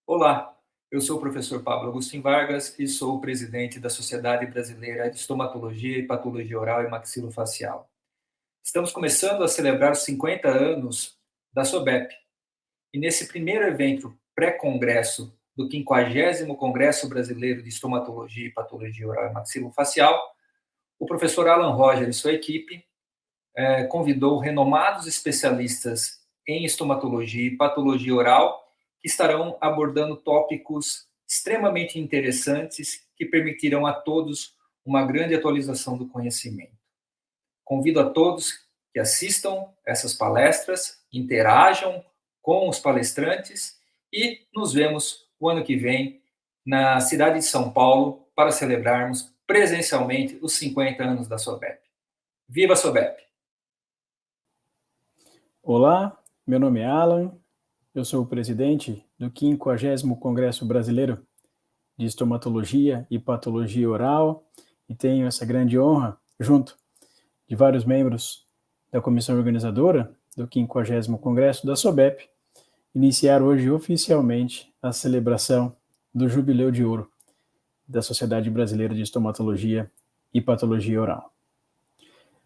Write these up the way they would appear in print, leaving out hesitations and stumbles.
Olá, eu sou o professor Pablo Agustin Vargas e sou o presidente da Sociedade Brasileira de Estomatologia e Patologia Oral e Maxilofacial. Estamos começando a celebrar os 50 anos da SOBEP e nesse primeiro evento pré-congresso do 50º Congresso Brasileiro de Estomatologia e Patologia Oral e Maxilofacial, o professor Alan Roger e sua equipe convidou renomados especialistas em estomatologia e patologia oral que estarão abordando tópicos extremamente interessantes que permitirão a todos uma grande atualização do conhecimento. Convido a todos que assistam essas palestras, interajam com os palestrantes e nos vemos o ano que vem na cidade de São Paulo para celebrarmos presencialmente os 50 anos da SOBEP. Viva a SOBEP! Olá, meu nome é Alan, eu sou o presidente do 50º Congresso Brasileiro de Estomatologia e Patologia Oral e tenho essa grande honra, junto de vários membros da comissão organizadora do 50º Congresso da SOBEP, iniciar hoje oficialmente a celebração do Jubileu de Ouro da Sociedade Brasileira de Estomatologia e Patologia Oral.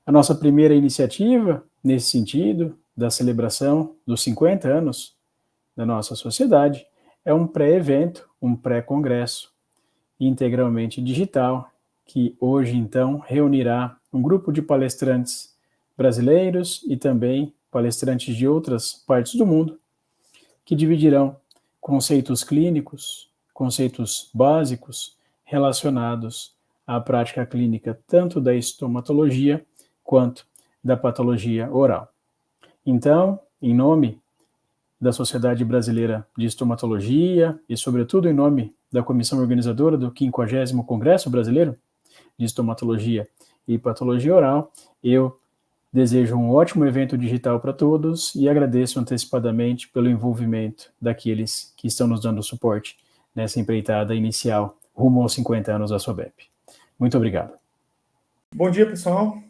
A nossa primeira iniciativa, nesse sentido, da celebração dos 50 anos da nossa sociedade, é um pré-evento, um pré-congresso, integralmente digital, que hoje, então, reunirá um grupo de palestrantes brasileiros e também palestrantes de outras partes do mundo, que dividirão conceitos clínicos, conceitos básicos relacionados à prática clínica tanto da estomatologia quanto da patologia oral. Então, em nome da Sociedade Brasileira de Estomatologia e, sobretudo, em nome da comissão organizadora do 50º Congresso Brasileiro de Estomatologia e Patologia Oral, eu desejo um ótimo evento digital para todos e agradeço antecipadamente pelo envolvimento daqueles que estão nos dando suporte nessa empreitada inicial rumo aos 50 anos da SOBEP. Muito obrigado. Bom dia, pessoal.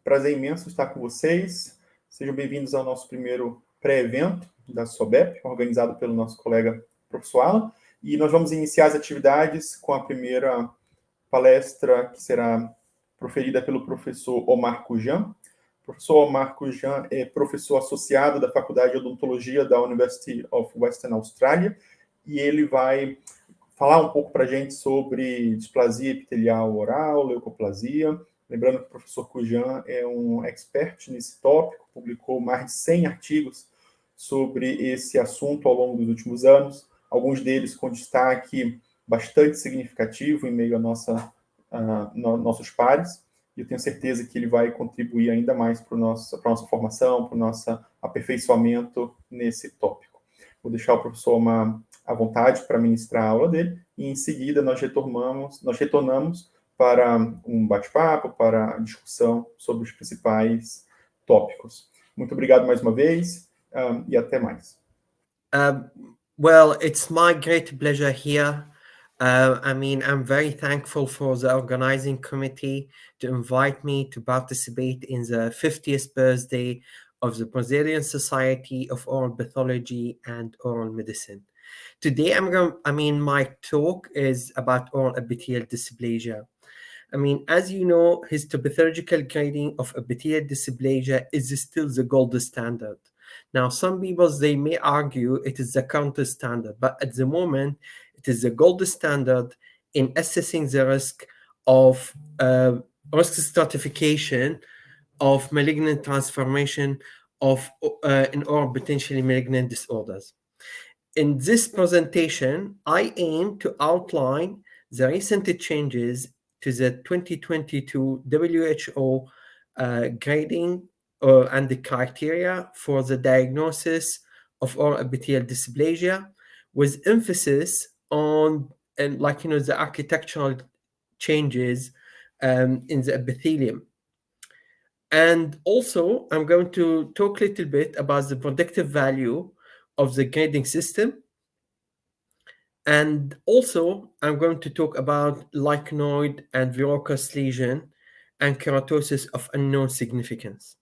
Prazer imenso estar com vocês. Sejam bem-vindos ao nosso primeiro pré-evento da SOBEP, organizado pelo nosso colega professor Alan. E nós vamos iniciar as atividades com a primeira palestra, que será proferida pelo professor Omar Kujan. O professor Omar Kujan é professor associado da Faculdade de Odontologia da University of Western Australia, e ele vai falar um pouco para a gente sobre displasia epithelial oral, leucoplasia. Lembrando que o professor Kujan é um expert nesse tópico, publicou mais de 100 artigos sobre esse assunto ao longo dos últimos anos, alguns deles com destaque bastante significativo em meio a nossos pares, e eu tenho certeza que ele vai contribuir ainda mais para a nossa formação, para o nosso aperfeiçoamento nesse tópico. Vou deixar o professor Omar à vontade para ministrar a aula dele, e em seguida nós retornamos para um bate-papo, para a discussão sobre os principais tópicos. Muito obrigado mais uma vez, e até mais. Well, it's my great pleasure here. I'm very thankful for the organizing committee to invite me to participate in the 50th birthday of the Brazilian Society of Oral Pathology and Oral Medicine. Today, my talk is about oral epithelial dysplasia. As you know, histopathological grading of epithelial dysplasia is still the gold standard. Now, some people, they may argue it is the counter standard, but at the moment, it is the gold standard in assessing the risk of risk stratification of malignant transformation of in oral potentially malignant disorders. In this presentation, I aim to outline the recent changes to the 2022 WHO grading and the criteria for the diagnosis of oral epithelial dysplasia, with emphasis on the architectural changes in the epithelium. And also, I'm going to talk a little bit about the predictive value of the grading system. And also, I'm going to talk about lichenoid and verrucous lesion and keratosis of unknown significance.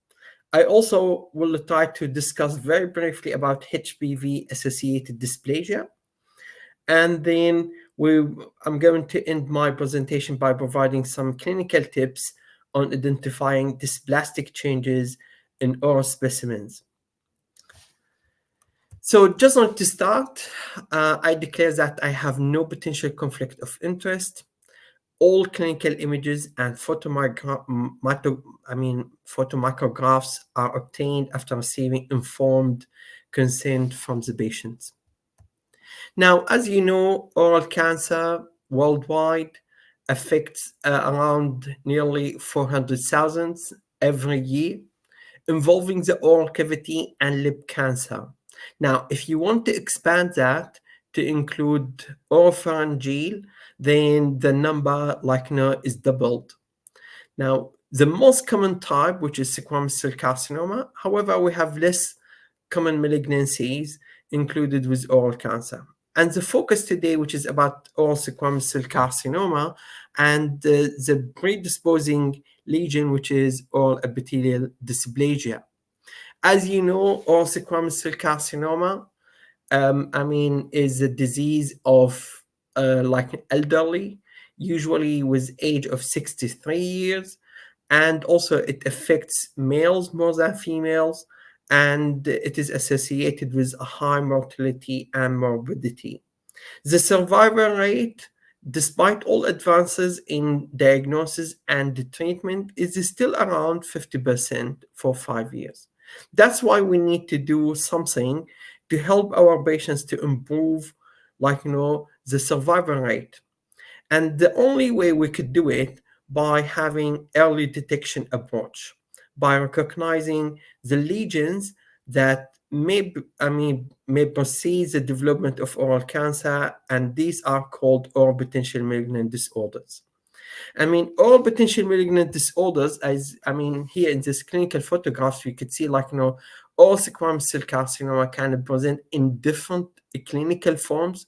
I also will try to discuss very briefly about HPV-associated dysplasia. And then I'm going to end my presentation by providing some clinical tips on identifying dysplastic changes in oral specimens. So just want to start, I declare that I have no potential conflict of interest. All clinical images and photomicrographs are obtained after receiving informed consent from the patients. Now, as you know, oral cancer worldwide affects around nearly 400,000 every year, involving the oral cavity and lip cancer. Now, if you want to expand that to include oropharyngeal, then the number, is doubled. Now, the most common type, which is squamous cell carcinoma, however, we have less common malignancies included with oral cancer. And the focus today, which is about oral squamous cell carcinoma and the predisposing lesion, which is oral epithelial dysplasia. As you know, oral squamous cell carcinoma, is a disease of elderly, usually with age of 63 years. And also it affects males more than females, and it is associated with a high mortality and morbidity. The survival rate, despite all advances in diagnosis and the treatment, is still around 50% for 5 years. That's why we need to do something to help our patients to improve, the survival rate. And the only way we could do it by having early detection approach, by recognizing the lesions that may precede the development of oral cancer, and these are called oral potential malignant disorders. Oral potential malignant disorders, here in this clinical photographs, we could see oral squamous cell carcinoma can present in different clinical forms,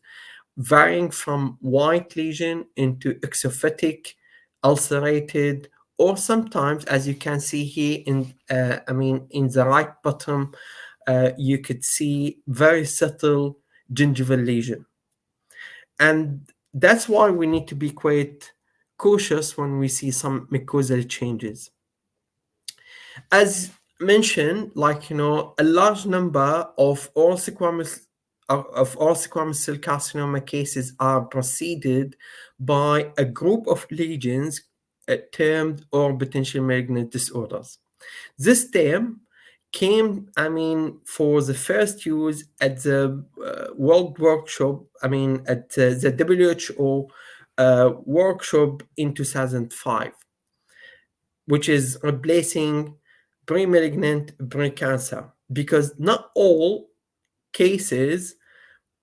varying from white lesion into exophatic, ulcerated, or sometimes, as you can see here in the right bottom, you could see very subtle gingival lesion. And that's why we need to be quite cautious when we see some mucosal changes. As mentioned, a large number of oral squamous cell carcinoma cases are preceded by a group of lesions termed oral potential malignant disorders. This term came, for the first use at the World Workshop, at the WHO workshop in 2005, which is replacing pre-malignant pre-cancer, because not all cases,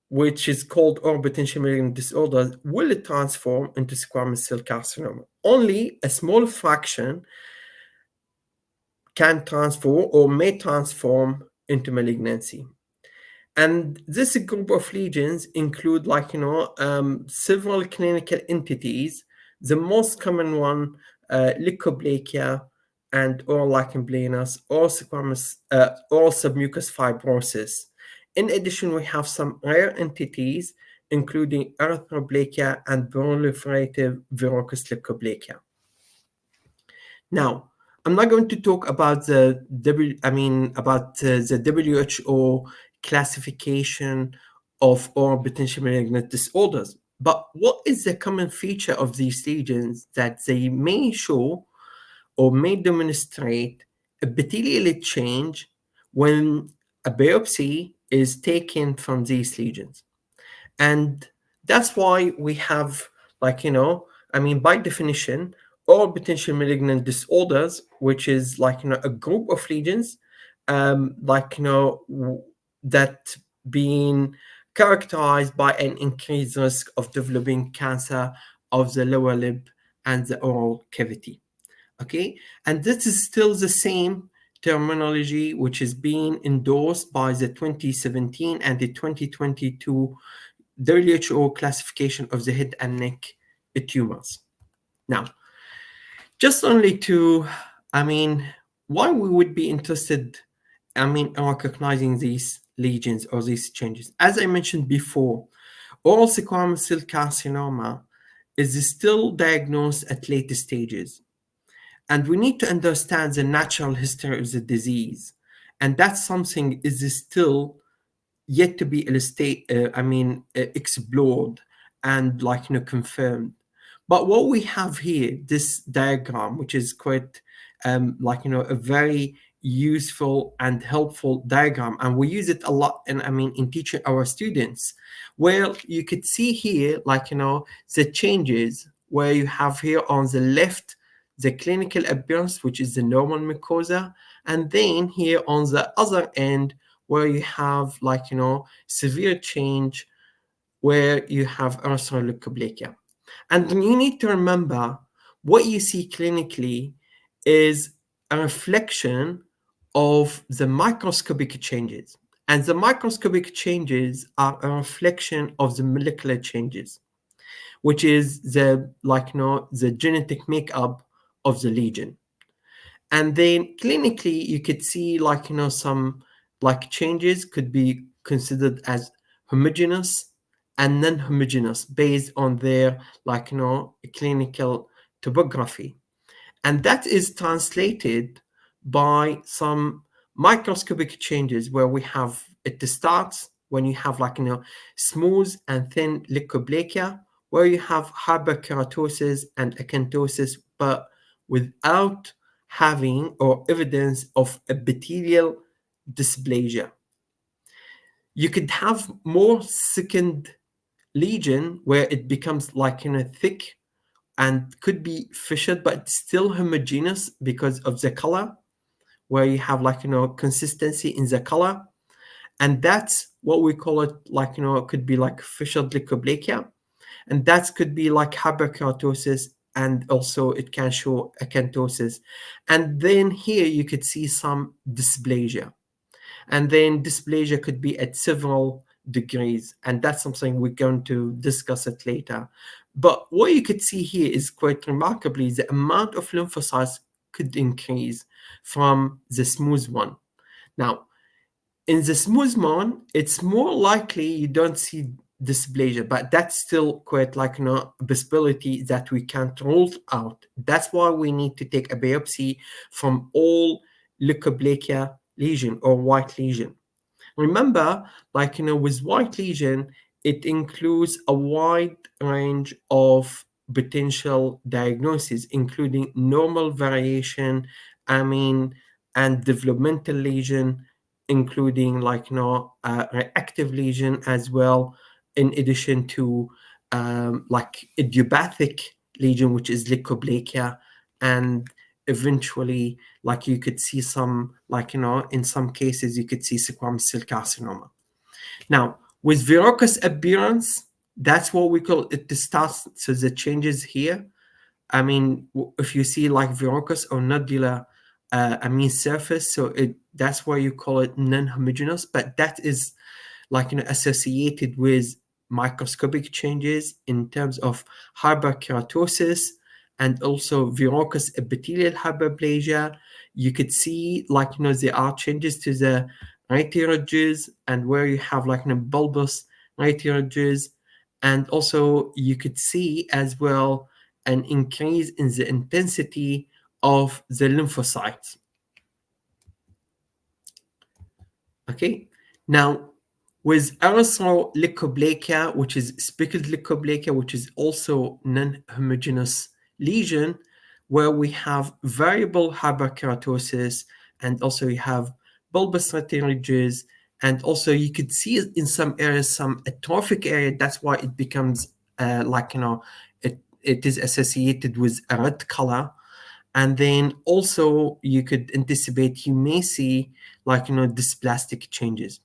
which is called oral potential malignant disorders, will transform into squamous cell carcinoma. Only a small fraction can transform or may transform into malignancy. And this group of lesions include several clinical entities. The most common one, leukoplakia and oral lichen planus, oral submucous fibrosis. In addition, we have some rare entities, including erythroplakia and proliferative verrucous leukoplakia. Now, I'm not going to talk about the WHO classification of oral potential malignant disorders, but what is the common feature of these lesions that they may show or may demonstrate epithelial change when a biopsy is taken from these lesions? And that's why we have, by definition, oral potential malignant disorders, which is a group of lesions, that being characterized by an increased risk of developing cancer of the lower lip and the oral cavity. Okay, and this is still the same terminology which is being endorsed by the 2017 and the 2022 WHO classification of the head and neck tumors. Now, just only to, why we would be interested, in recognizing these lesions or these changes. As I mentioned before, oral squamous cell carcinoma is still diagnosed at later stages. And we need to understand the natural history of the disease. And that's something is still yet to be explored and confirmed. But what we have here, this diagram, which is quite a very useful and helpful diagram, and we use it a lot in teaching our students, where you could see here the changes, where you have here on the left the clinical appearance, which is the normal mucosa, and then here on the other end where you have severe change, where you have erythroleucoplakia. And you need to remember, what you see clinically is a reflection of the microscopic changes. And the microscopic changes are a reflection of the molecular changes, which is the genetic makeup of the lesion. And then clinically, you could see some changes could be considered as homogeneous and non-homogeneous based on their clinical topography. And that is translated by some microscopic changes, where we have at the start, when you have smooth and thin leukoplakia, where you have hyperkeratosis and acanthosis, but without having or evidence of epithelial dysplasia. You could have more second lesion, where it becomes thick and could be fissured, but still homogeneous because of the color, where you have consistency in the color. And that's what we call it, it could be fissured leukoplakia, and that could be hyperkeratosis, and also it can show acanthosis. And then here you could see some dysplasia, and then dysplasia could be at several degrees, and that's something we're going to discuss it later. But what you could see here is quite remarkably, the amount of lymphocytes could increase from the smooth one. Now, in the smooth one, it's more likely you don't see dysplasia, but that's still quite a possibility that we can't rule out. That's why we need to take a biopsy from all leukoplakia lesion or white lesion. Remember, with white lesion, it includes a wide range of potential diagnoses, including normal variation, and developmental lesion, including reactive lesion as well, in addition to idiopathic lesion, which is leukoplakia, and eventually you could see some in some cases you could see squamous cell carcinoma. Now, with verrucous appearance, that's what we call it, the start. So the changes here, if you see verrucous or nodular surface, so that's why you call it non-homogeneous, but that is associated with microscopic changes in terms of hyperkeratosis and also verrucous epithelial hyperplasia. You could see there are changes to the rete ridges, and where you have bulbous rete ridges, and also you could see as well an increase in the intensity of the lymphocytes. Okay, now with erythroleucoplakia, which is speckled leukoplakia, which is also non-homogeneous lesion, where we have variable hyperkeratosis, and also you have bulbous rete ridges, and also you could see in some areas some atrophic area. That's why it becomes it is associated with a red color. And then also you could anticipate you may see dysplastic changes.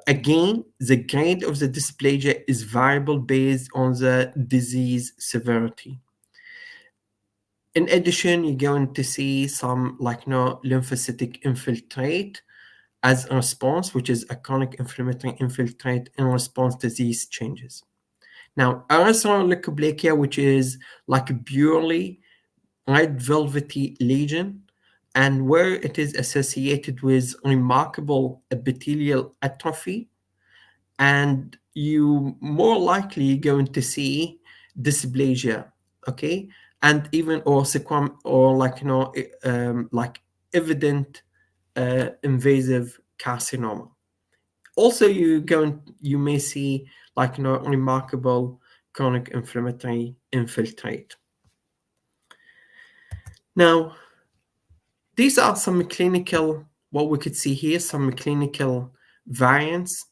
Again, the grade of the dysplasia is variable based on the disease severity. In addition, you're going to see some lymphocytic infiltrate as a response, which is a chronic inflammatory infiltrate in response to these changes. Now, erythroleucoplakia, which is purely red velvety lesion, and where it is associated with remarkable epithelial atrophy, and you more likely going to see dysplasia, okay, and even or like like evident invasive carcinoma. Also, you may see like remarkable chronic inflammatory infiltrate. Now, these are some clinical, what we could see here, some clinical variants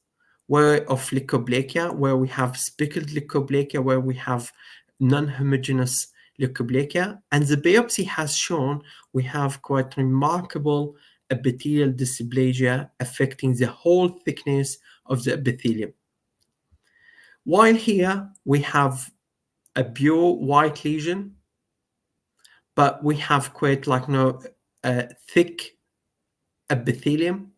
of leukoplakia, where we have speckled leukoplakia, where we have non-homogeneous leukoplakia. And the biopsy has shown we have quite remarkable epithelial dysplasia affecting the whole thickness of the epithelium. While here we have a pure white lesion, but we have quite like thick epithelium,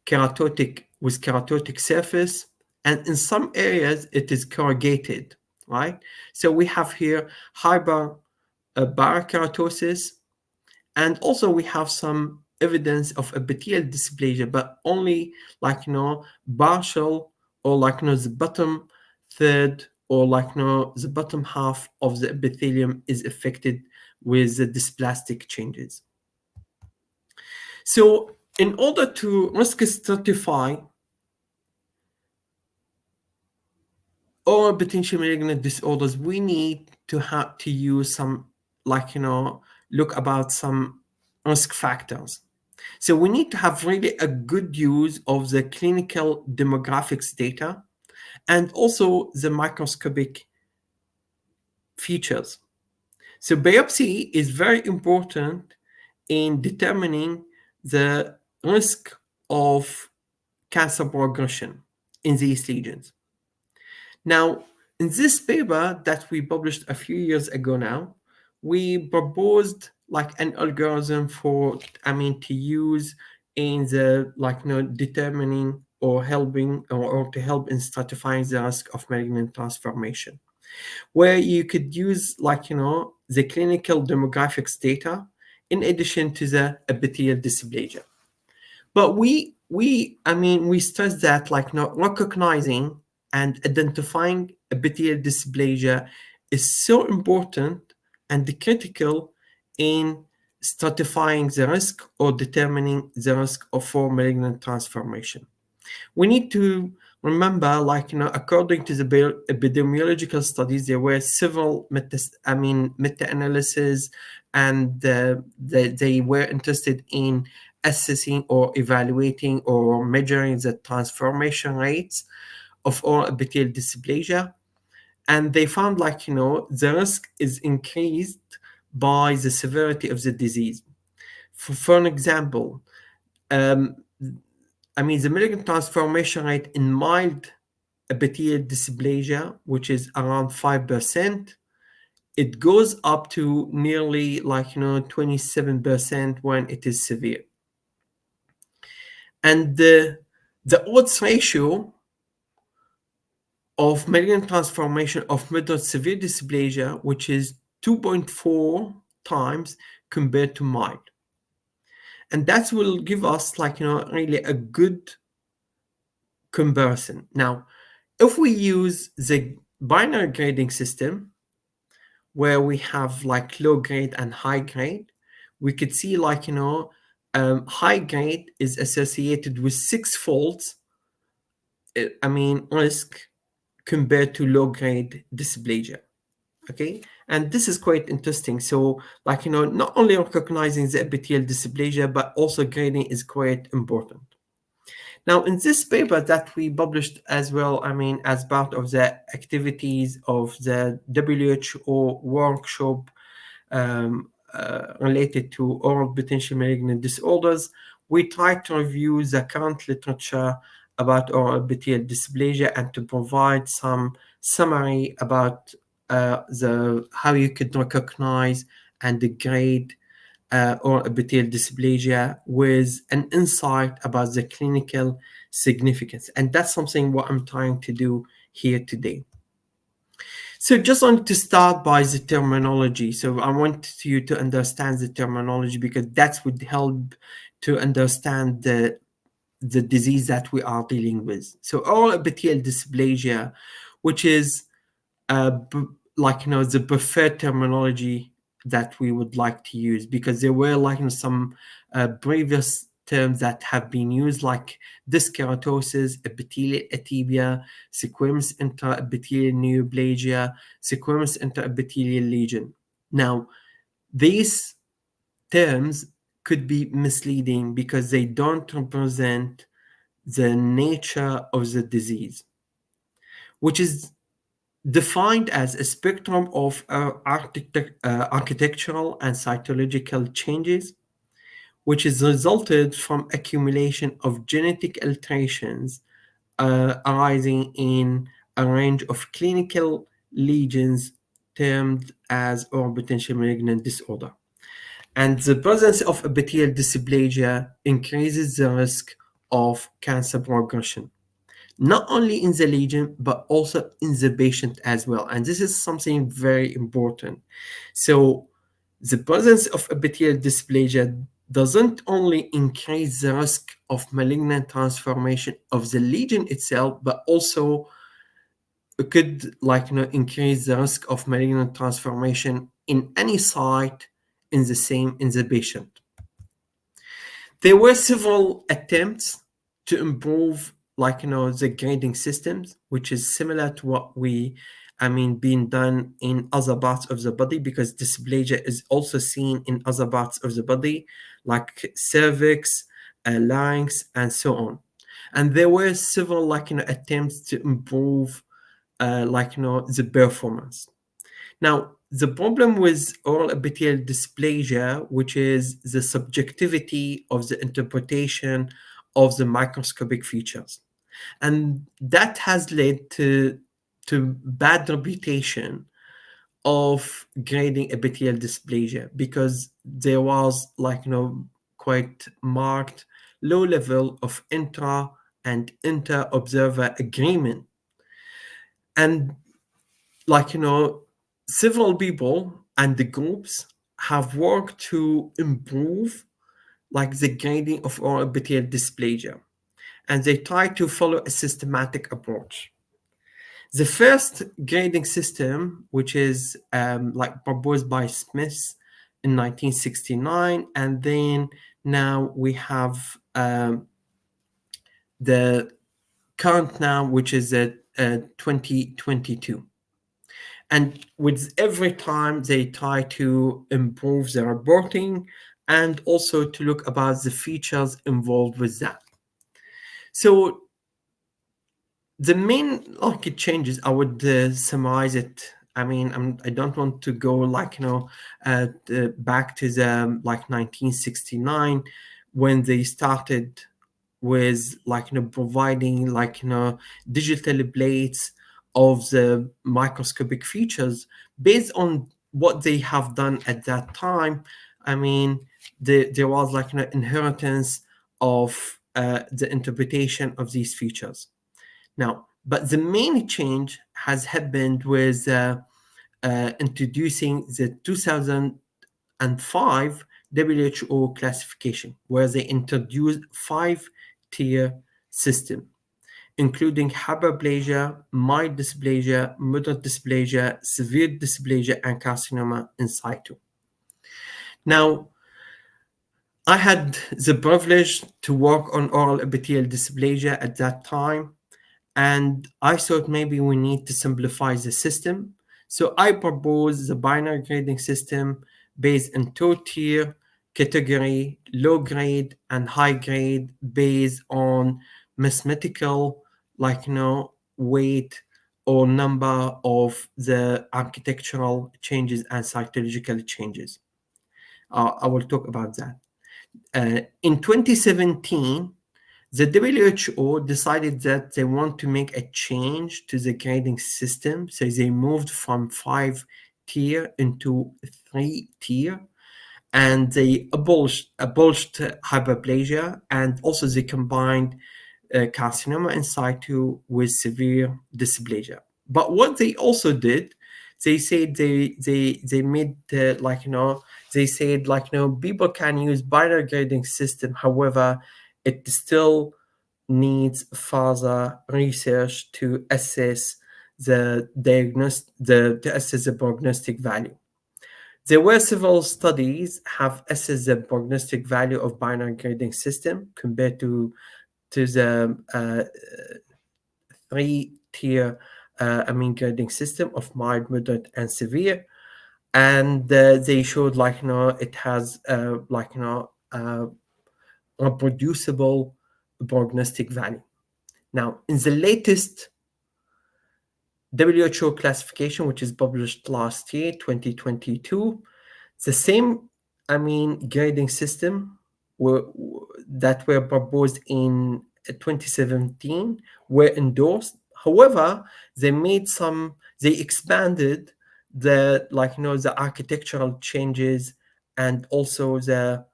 keratotic with keratotic surface, and in some areas it is corrugated, right? So we have here hyperkeratosis, and also we have some evidence of epithelial dysplasia, but only like partial, or like the bottom third, or like the bottom half of the epithelium is affected with the dysplastic changes. So in order to risk stratify all potential malignant disorders, we need to have to use some look about some risk factors. So we need to have really a good use of the clinical demographics data and also the microscopic features. So biopsy is very important in determining the risk of cancer progression in these lesions. Now, in this paper that we published a few years ago now, we proposed like an algorithm to use in the determining or helping or to help in stratifying the risk of malignant transformation, where you could use the clinical demographics data in addition to the epithelial dysplasia. But we stress that recognizing and identifying epithelial dysplasia is so important and critical in stratifying the risk or determining the risk for malignant transformation. We need to remember, according to the epidemiological studies, there were several meta-analyses, and they were interested in assessing or evaluating or measuring the transformation rates of all epithelial dysplasia. And they found the risk is increased by the severity of the disease. For an example, the malignant transformation rate in mild epithelial dysplasia, which is around 5%, it goes up to nearly 27% when it is severe. And the odds ratio of malignant transformation of moderate severe dysplasia, which is 2.4 times compared to mild. And that will give us really a good comparison. Now, if we use the binary grading system, where we have low grade and high grade, we could see high grade is associated with 6-fold risk compared to low grade dysplasia. Okay, and this is quite interesting. So not only recognizing the epithelial dysplasia, but also grading is quite important. Now, in this paper that we published as well, as part of the activities of the WHO workshop related to oral potential malignant disorders, we tried to review the current literature about oral epithelial dysplasia and to provide some summary about how you could recognize and grade or epithelial dysplasia with an insight about the clinical significance. And that's something what I'm trying to do here today. So just want to start by the terminology. So I want you to understand the terminology, because that would help to understand the the disease that we are dealing with. So oral epithelial dysplasia, which is the preferred terminology that we would like to use, because there were some previous terms that have been used, like dyskeratosis, epithelial atebia, squamous intraepithelial neoplasia, squamous intraepithelial lesion. Now, these terms could be misleading because they don't represent the nature of the disease, which is defined as a spectrum of architectural and cytological changes, which is resulted from accumulation of genetic alterations arising in a range of clinical lesions termed as or potential malignant disorder. And the presence of epithelial dysplasia increases the risk of cancer progression, not only in the lesion, but also in the patient as well. And this is something very important. So the presence of epithelial dysplasia doesn't only increase the risk of malignant transformation of the lesion itself, but also it could increase the risk of malignant transformation in any site in the patient. There were several attempts to improve the grading systems, which is similar to what being done in other parts of the body, because dysplasia is also seen in other parts of the body, like cervix, larynx, and so on. And there were several attempts to improve the performance. Now, the problem with oral epithelial dysplasia, which is the subjectivity of the interpretation of the microscopic features. And that has led to bad reputation of grading epithelial dysplasia, because there was quite marked low level of intra and inter-observer agreement. And several people and the groups have worked to improve the grading of oral epithelial dysplasia, and they try to follow a systematic approach. The first grading system, which is proposed by Smith in 1969, and then now we have the current now, which is 2022. And with every time they try to improve the reporting and also to look about the features involved with that. So the main changes, I would summarize it. I don't want to go back to the 1969, when they started with providing digital plates of the microscopic features based on what they have done at that time. There was inheritance of the interpretation of these features. Now, but the main change has happened with introducing the 2005 WHO classification, where they introduced 5-tier system, including hyperplasia, mild dysplasia, moderate dysplasia, severe dysplasia, and carcinoma in situ. Now, I had the privilege to work on oral epithelial dysplasia at that time, and I thought maybe we need to simplify the system. So I proposed the binary grading system based on 2-tier category, low grade and high grade, based on mathematical weight or number of the architectural changes and cytological changes. I will talk about that. In 2017, the WHO decided that they want to make a change to the grading system. So they moved from 5-tier into 3-tier, and they abolished hyperplasia, and also they combined carcinoma in situ with severe dysplasia. But what they also did, they said they made they said people can use binary grading system. However, it still needs further research to assess the prognostic value. There were several studies have assessed the prognostic value of binary grading system compared to the three-tier grading system of mild, moderate, and severe, and they showed it has reproducible prognostic value. Now, in the latest WHO classification, which is published last year, 2022, the same grading system that were proposed in 2017 were endorsed. However, they expanded the architectural changes and also the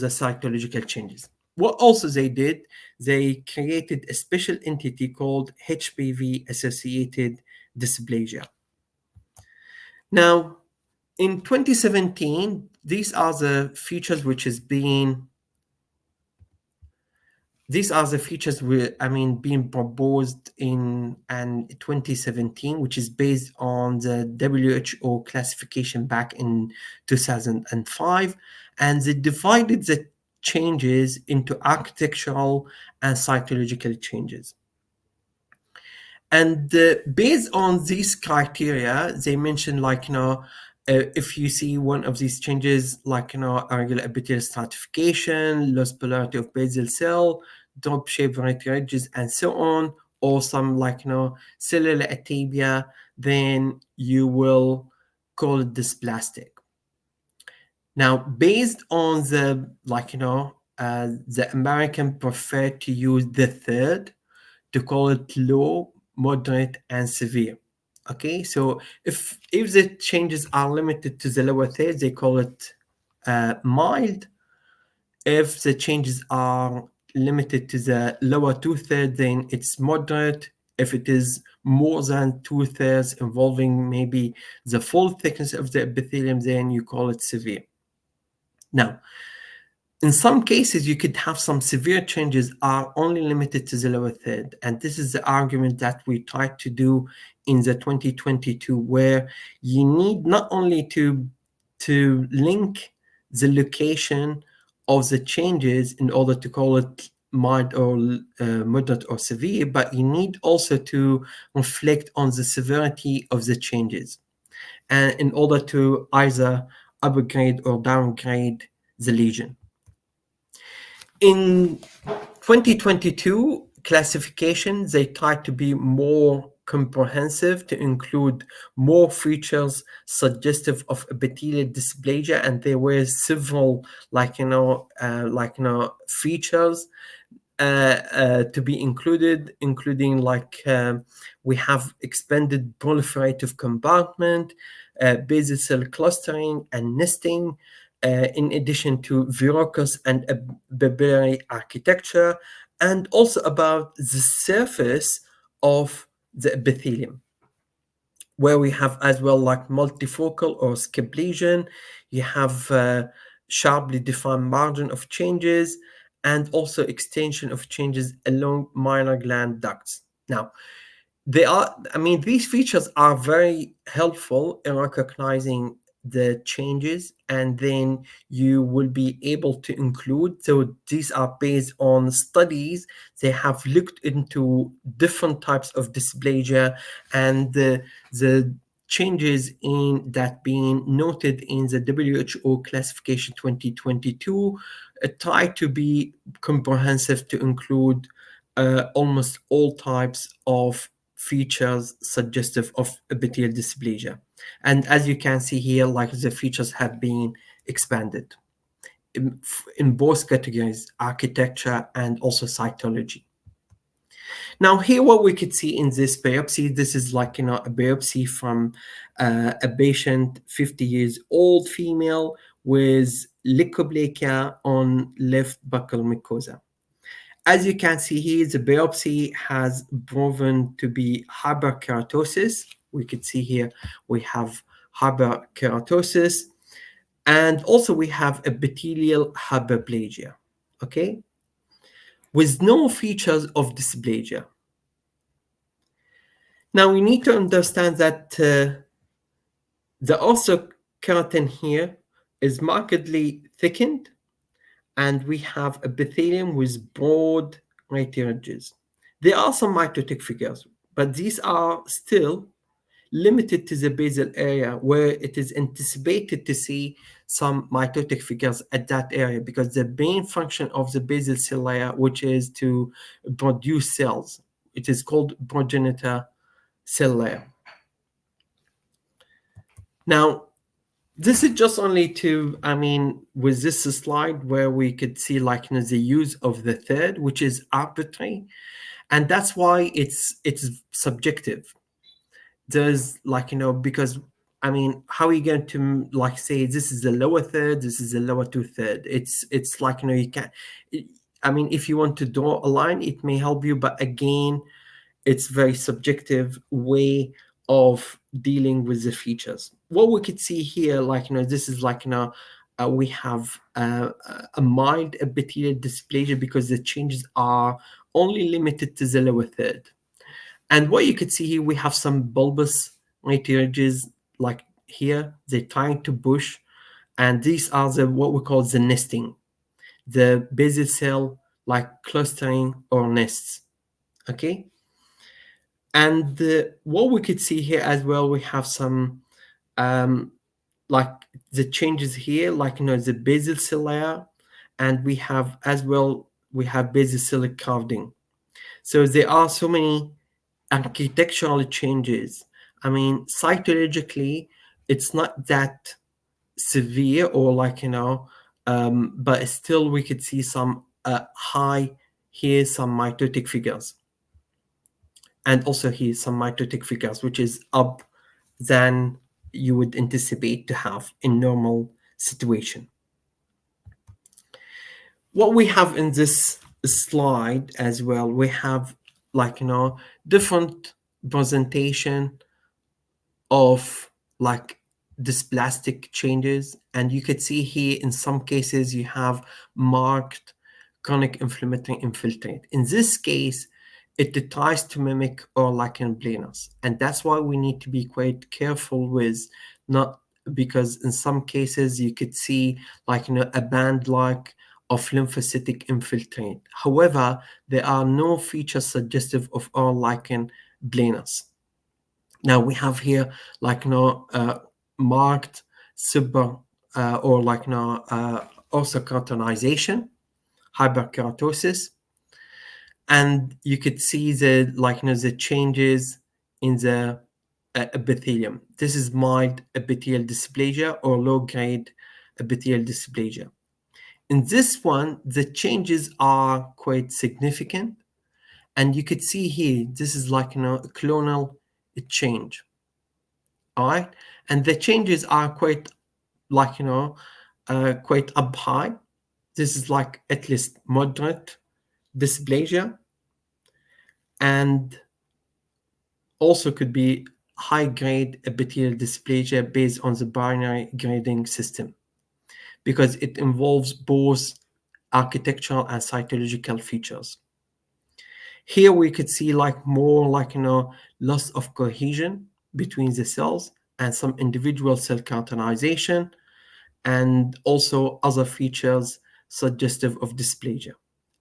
psychological changes. What also they did, they created a special entity called HPV-associated dysplasia. Now, in 2017, these are the features being proposed in 2017, which is based on the WHO classification back in 2005, and they divided the changes into architectural and psychological changes. And based on these criteria, they mentioned if you see one of these changes, irregular epithelial stratification, lost polarity of basal cell, drop shape variety ridges, and so on, or some cellular atypia, then you will call it dysplastic. Now, based on the American prefer to use the third to call it low, moderate, and severe. Okay, so if the changes are limited to the lower third, they call it mild. If the changes are limited to the lower 2/3, then it's moderate. If it is more than 2/3, involving maybe the full thickness of the epithelium, then you call it severe. Now, in some cases, you could have some severe changes are only limited to the lower third. And this is the argument that we tried to do in the 2022, where you need not only to link the location of the changes in order to call it mild or moderate or severe, but you need also to reflect on the severity of the changes, and in order to either upgrade or downgrade the lesion. In 2022 classification, they tried to be more comprehensive, to include more features suggestive of epithelial dysplasia, and there were several features to be included, including we have expanded proliferative compartment, basal cell clustering and nesting, in addition to verrucous and babillary architecture, and also about the surface of the epithelium, where we have as well multifocal or skip lesion. You have sharply defined margin of changes, and also extension of changes along minor gland ducts. Now, these features are very helpful in recognizing the changes, and then you will be able to include. So these are based on studies. They have looked into different types of dysplasia, and the changes in that being noted in the WHO classification 2022 try to be comprehensive, to include almost all types of features suggestive of epithelial dysplasia. And as you can see here, the features have been expanded in both categories, architecture and also cytology. Now, here what we could see in this biopsy, this is a biopsy from a patient, 50 years old female with leukoplakia on left buccal mucosa. As you can see here, the biopsy has proven to be hyperkeratosis. We could see here we have hyperkeratosis, and also we have epithelial hyperplasia. Okay. with no features of dysplasia. Now we need to understand that the osteokeratin here is markedly thickened, and we have epithelium with broad rete ridges. There are some mitotic figures, but these are still limited to the basal area, where it is anticipated to see some mitotic figures at that area, because the main function of the basal cell layer, which is to produce cells, it is called progenitor cell layer. Now, this is just only to, with this slide where we could see the use of the third, which is arbitrary, and that's why it's subjective. There's because how are you going to say this is the lower third, this is the lower two-third? It's you can't. If you want to draw a line, it may help you, but again, it's very subjective way of dealing with the features. What we could see here, this is we have a mild epithelial dysplasia because the changes are only limited to the lower third. And what you could see here, we have some bulbous rete ridges, like here, they're trying to push, and these are what we call the nesting, the basal cell clustering or nests. Okay. And what we could see here as well, we have some the changes here, the basal cell layer, and we have as well, we have basal cell crowding. So there are so many architectural changes. Cytologically, it's not that severe, or but still we could see some high here, some mitotic figures. And also here, some mitotic figures, which is up than you would anticipate to have in normal situation. What we have in this slide as well, we have different presentation of dysplastic changes, and you could see here in some cases you have marked chronic inflammatory infiltrate. In this case, it tries to mimic or lichen planus, and that's why we need to be quite careful with not, because in some cases you could see a band of lymphocytic infiltrate. However, there are no features suggestive of all lichen planus. Now we have here marked super or osteokeratization, hyperkeratosis, and you could see the changes in the epithelium. This is mild epithelial dysplasia or low-grade epithelial dysplasia. In this one, the changes are quite significant, and you could see here, this is a clonal change. All right, and the changes are quite quite up high. This is at least moderate dysplasia, and also could be high-grade epithelial dysplasia based on the binary grading system, because it involves both architectural and cytological features. Here we could see more loss of cohesion between the cells and some individual cell keratinization, and also other features suggestive of dysplasia.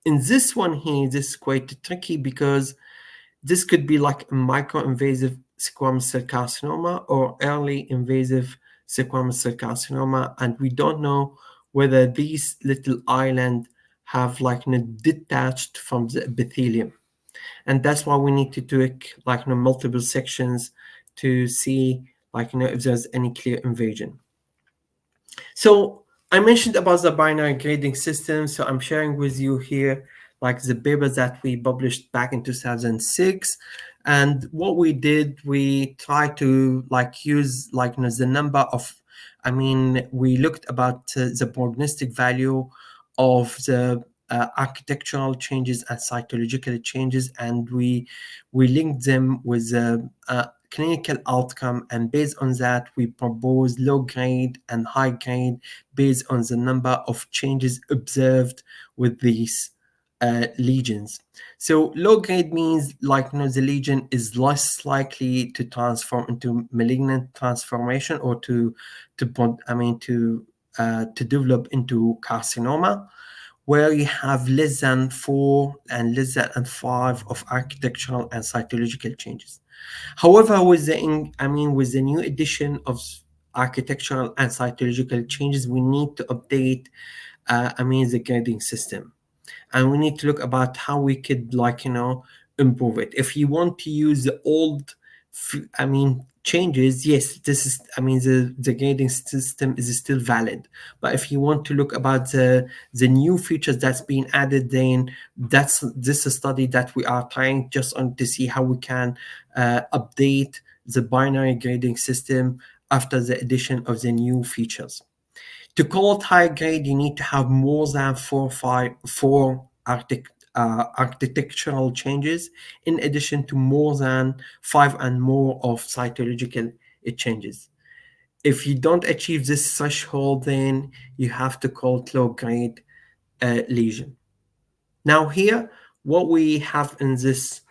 In this one here, this is quite tricky because this could be a microinvasive squamous cell carcinoma or early invasive squamous cell carcinoma, and we don't know whether these little islands have detached from the epithelium. And that's why we need to do it multiple sections to see if there's any clear invasion. So I mentioned about the binary grading system, so I'm sharing with you here the paper that we published back in 2006. And what we did, we tried to use the number of, we looked about the prognostic value of the architectural changes and cytological changes, and we linked them with the clinical outcome, and based on that we proposed low grade and high grade based on the number of changes observed with these lesions. So low grade means the lesion is less likely to transform into malignant transformation or to develop into carcinoma, where you have less than 4 and less than 5 of architectural and cytological changes. However, with the new addition of architectural and cytological changes, we need to update the grading system, and we need to look about how we could improve it. If you want to use the old changes, yes, this is the grading system is still valid. But if you want to look about the new features that's been added, then this is a study that we are trying just on to see how we can update the binary grading system after the addition of the new features. To call it high grade, you need to have more than four architectural changes, in addition to more than 5 and more of cytological changes. If you don't achieve this threshold, then you have to call it low grade lesion. Now here, what we have in this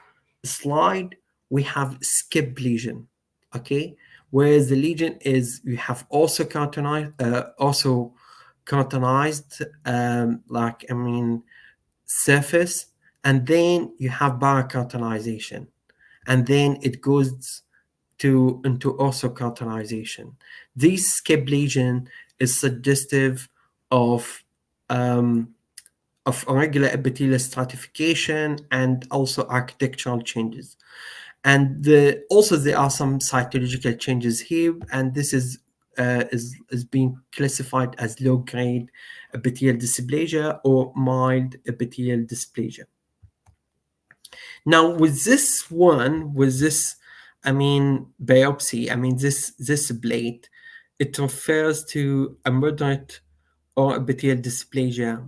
slide, we have skip lesion, okay? Whereas the lesion is, you have also counterized, surface, and then you have biocounterization, and then it goes into orthocounterization. This skip lesion is suggestive of irregular epithelial stratification and also architectural changes. And also there are some cytological changes here, and this is being classified as low-grade epithelial dysplasia or mild epithelial dysplasia. Now, with this biopsy, this blade, it refers to a moderate or epithelial dysplasia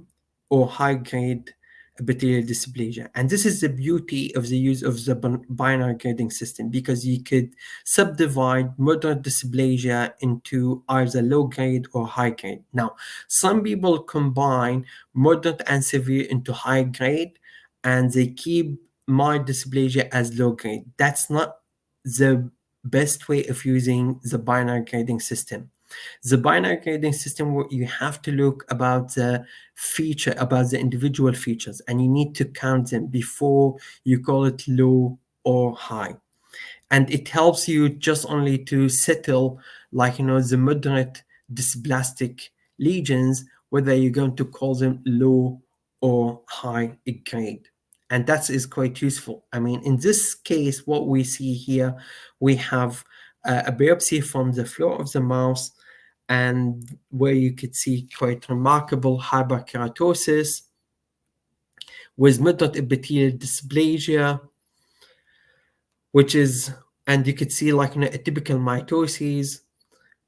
or high-grade epithelial dysplasia. And this is the beauty of the use of the binary grading system, because you could subdivide moderate dysplasia into either low grade or high grade. Now, some people combine moderate and severe into high grade, and they keep mild dysplasia as low grade. That's not the best way of using the binary grading system. The binary grading system, where you have to look about the individual features, and you need to count them before you call it low or high. And it helps you just only to settle the moderate dysplastic lesions, whether you're going to call them low or high grade. And that is quite useful. In this case, what we see here, we have a biopsy from the floor of the mouth, and where you could see quite remarkable hyperkeratosis with moderate epithelial dysplasia, and you could see atypical mitosis,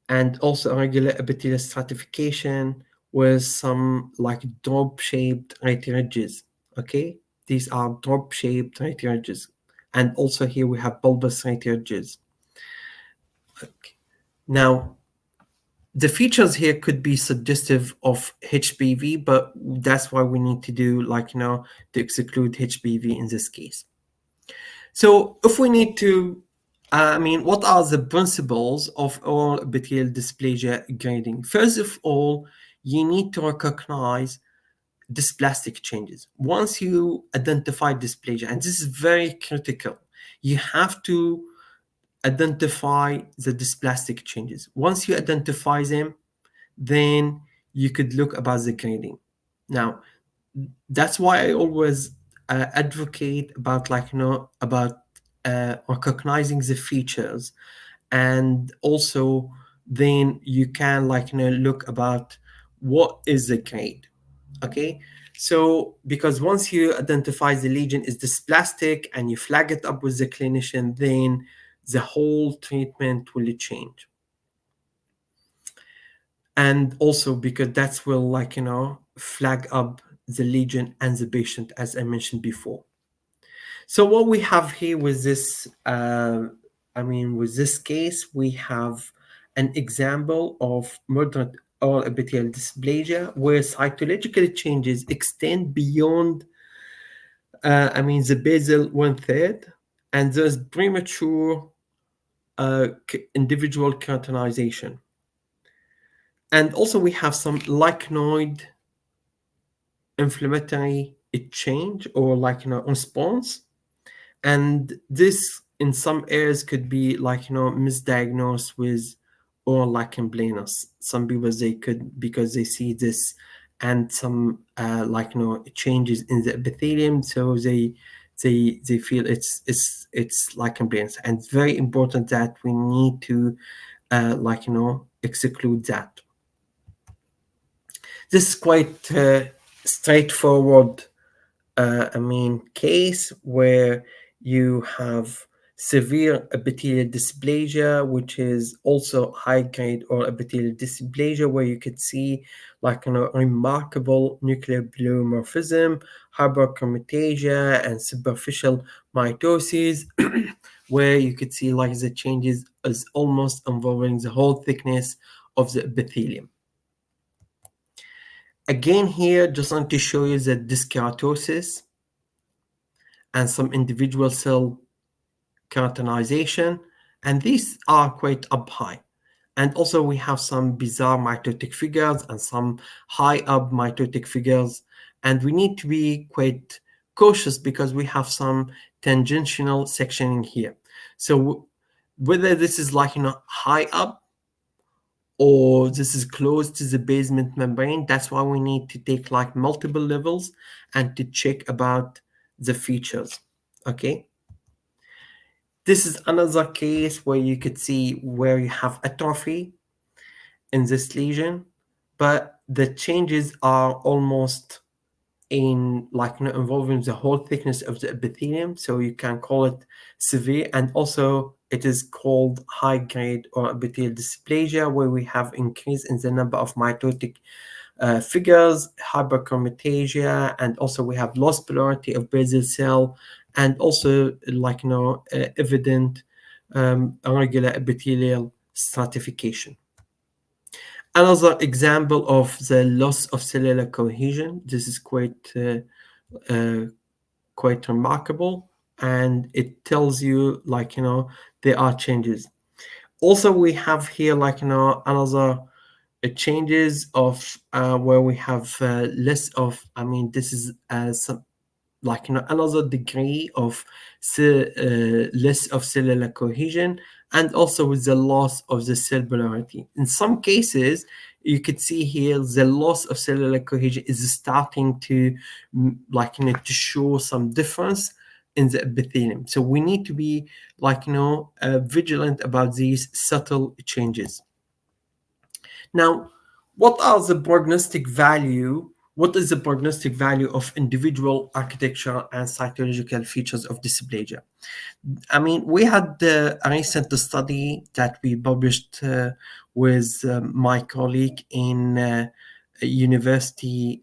and also irregular epithelial stratification with some drop-shaped right ridges. Okay, these are drop-shaped right ridges, and also here we have bulbous right ridges. Okay. Now, the features here could be suggestive of HPV, but that's why we need to do to exclude HPV in this case. So if we need to, what are the principles of oral epithelial dysplasia grading? First of all, you need to recognize dysplastic changes. Once you identify dysplasia, and this is very critical, you have to identify the dysplastic changes. Once you identify them, then you could look about the grading. Now, that's why I always advocate about recognizing the features, and also then you can look about what is the grade. Okay, so because once you identify the lesion is dysplastic and you flag it up with the clinician, then the whole treatment will change. And also because that will flag up the lesion and the patient, as I mentioned before. So what we have here with this with this case, we have an example of moderate oral epithelial dysplasia where cytological changes extend beyond the basal 1/3, and there's premature individual keratinization. And also we have some lichenoid inflammatory change or response. And this in some areas could be misdiagnosed with oral lichen planus. Some people they could, because they see this and some changes in the epithelium, so they feel it's lichen planus. And it's very important that we need to exclude that. This is quite straightforward case where you have severe epithelial dysplasia, which is also high-grade or epithelial dysplasia, where you could see remarkable nuclear pleomorphism, hyperchromatopsia, and superficial mitosis, where you could see the changes as almost involving the whole thickness of the epithelium. Again, here, just want to show you the dyskeratosis and some individual cell keratinization, and these are quite up high. And also we have some bizarre mitotic figures and some high up mitotic figures, and we need to be quite cautious because we have some tangential sectioning here. So whether this is high up or this is close to the basement membrane, that's why we need to take multiple levels and to check about the features. Okay, this is another case where you could see where you have atrophy in this lesion, but the changes are almost in involving the whole thickness of the epithelium, so you can call it severe. And also it is called high grade or epithelial dysplasia, where we have increase in the number of mitotic figures, hyperchromatopsia, and also we have lost polarity of basal cell, and also evident irregular epithelial stratification. Another example of the loss of cellular cohesion. This is quite remarkable, and it tells you there are changes. Also, we have here another changes of where we have less of. This is some another degree of less of cellular cohesion, and also with the loss of the cell polarity. In some cases, you could see here the loss of cellular cohesion is starting to to show some difference in the epithelium. So we need to be vigilant about these subtle changes. Now, what is the prognostic value of individual architectural and cytological features of dysplasia? We had a recent study that we published with my colleague in University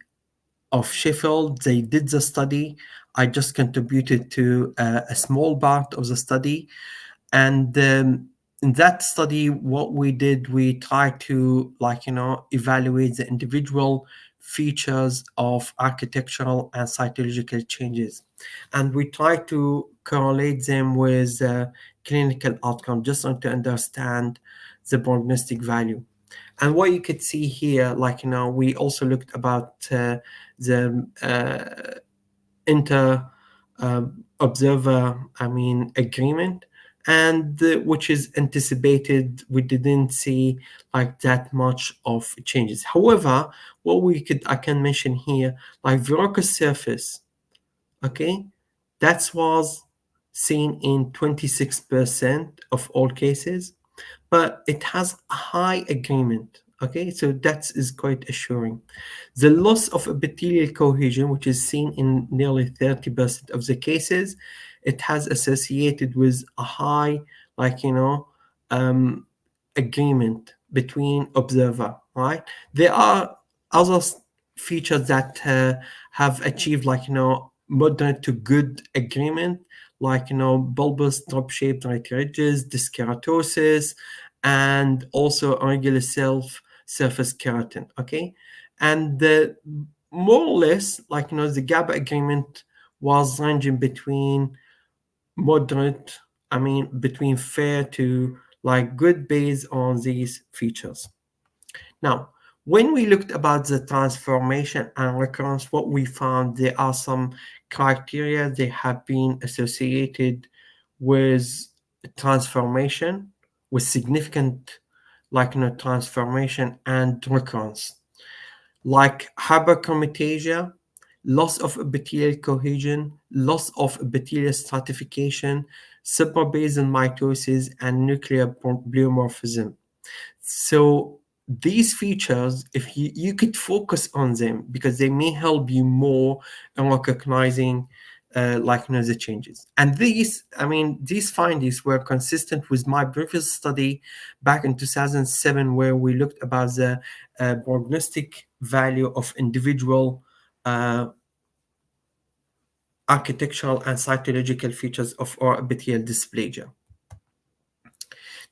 of Sheffield. They did the study. I just contributed to a small part of the study. And in that study, what we did, we tried to evaluate the individual features of architectural and cytological changes, and we tried to correlate them with clinical outcome, just to understand the prognostic value. And what you could see here, we also looked about the inter observer agreement, and which is anticipated. We didn't see that much of changes. However, what I can mention here, verrucous surface, okay, that was seen in 26% of all cases, but it has a high agreement. Okay, so that is quite assuring. The loss of epithelial cohesion, which is seen in nearly 30% of the cases, it has associated with a high, agreement between observer, right? There are other features that have achieved, moderate to good agreement, bulbous drop-shaped right ridges, dyskeratosis, and also irregular surface keratin, okay? And more or less, the GABA agreement was ranging between moderate, between fair to like good based on these features. Now, when we looked about the transformation and recurrence, what we found, there are some criteria that have been associated with transformation, with significant transformation and recurrence, like hyperchromatopsia, loss of epithelial cohesion, loss of epithelial stratification, suprabasal mitosis, and nuclear pleomorphism. So these features, if you could focus on them, because they may help you more in recognizing the changes. And these findings were consistent with my previous study back in 2007, where we looked about the prognostic value of individual architectural and cytological features of our epithelial dysplasia.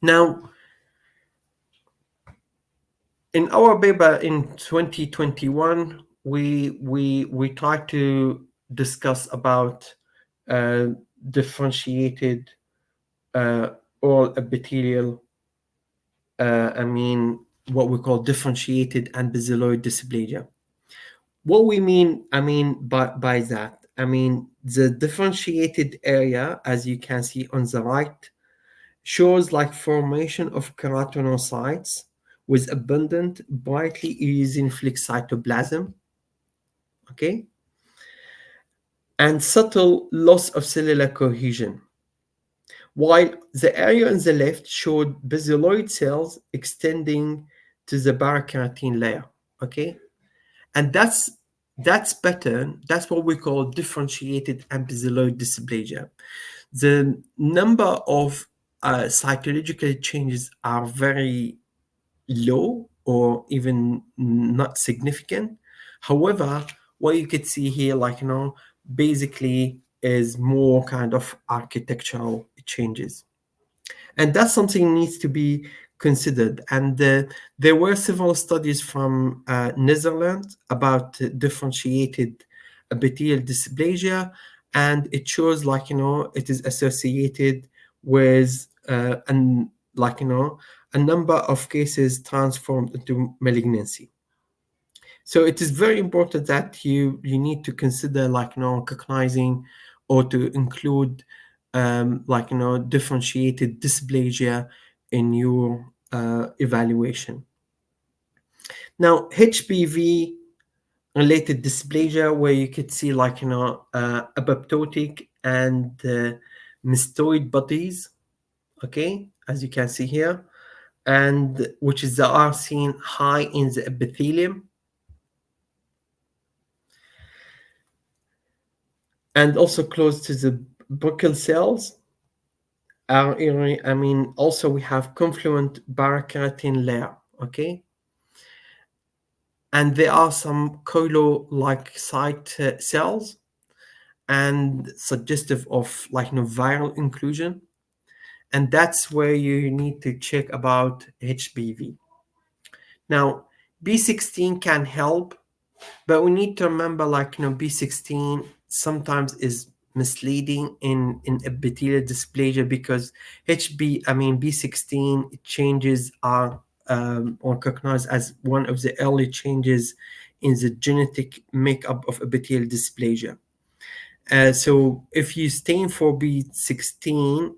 Now, in our paper in 2021, we tried to discuss about differentiated oral epithelial, what we call differentiated and basaloid dysplasia. What we mean, by that, the differentiated area, as you can see on the right, shows like formation of keratinocytes with abundant, brightly eosinophilic cytoplasm, okay, and subtle loss of cellular cohesion. While the area on the left showed basaloid cells extending to the parakeratine layer, okay, and that's better. That's what we call differentiated and basaloid dysplasia. The number of cytological changes are very low or even not significant. However, what you could see here, basically is more kind of architectural changes. And that's something needs to be considered. And there were several studies from Netherlands about differentiated epithelial dysplasia, and it shows it is associated with a number of cases transformed into malignancy. So it is very important that you need to consider recognizing or to include differentiated dysplasia in your evaluation. Now, HPV related dysplasia, where you could see apoptotic and mastoid bodies, okay, as you can see here, and which are seen high in the epithelium. And also close to the buccal cells. Also we have confluent parakeratine layer, okay? And there are some collo-like site cells, and suggestive of viral inclusion. And that's where you need to check about HPV. Now, B16 can help, but we need to remember B16 sometimes is misleading in epithelial dysplasia, because B16 changes are recognized as one of the early changes in the genetic makeup of epithelial dysplasia. So if you stain for B16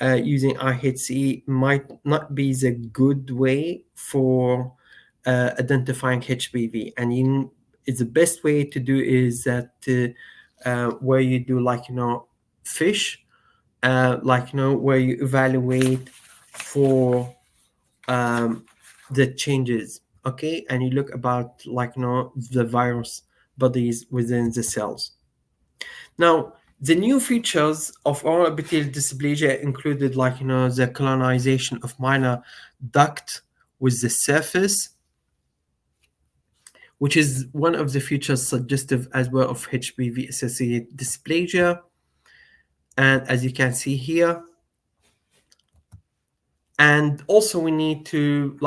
using IHC might not be the good way for identifying HPV, and it's the best way to do is that where you do fish, where you evaluate for the changes, okay, and you look about the virus bodies within the cells. Now, the new features of oral epithelial dysplasia included the colonization of minor duct with the surface, which is one of the features suggestive as well of HPV-associated dysplasia. And as you can see here, and also we need to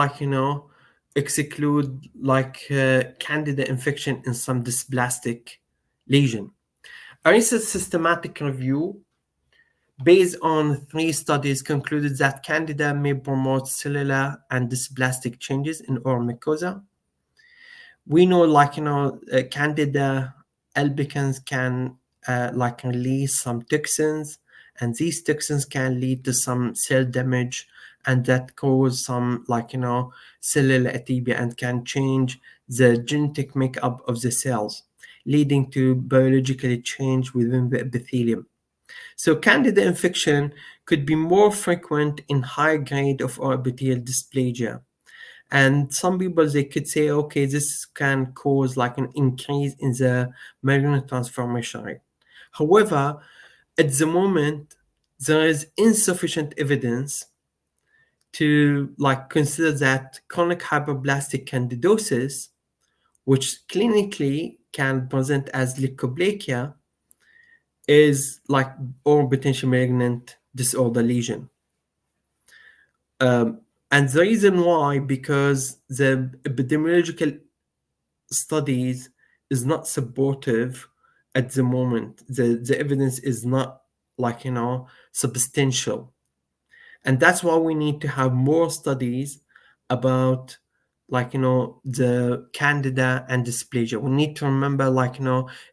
exclude candida infection in some dysplastic lesion. A recent systematic review based on 3 studies concluded that Candida may promote cellular and dysplastic changes in oral mucosa. We know, Candida albicans can release some toxins, and these toxins can lead to some cell damage, and that cause some cellular atypia and can change the genetic makeup of the cells, leading to biological change within the epithelium. So Candida infection could be more frequent in high grade of epithelial dysplasia. And some people, they could say, okay, this can cause an increase in the malignant transformation rate. However, at the moment, there is insufficient evidence to consider that chronic hyperplastic candidosis, which clinically can present as leukoplakia, is or potential malignant disorder lesion. And the reason why, because the epidemiological studies is not supportive at the moment. The evidence is not substantial. And that's why we need to have more studies about the Candida and dysplasia. We need to remember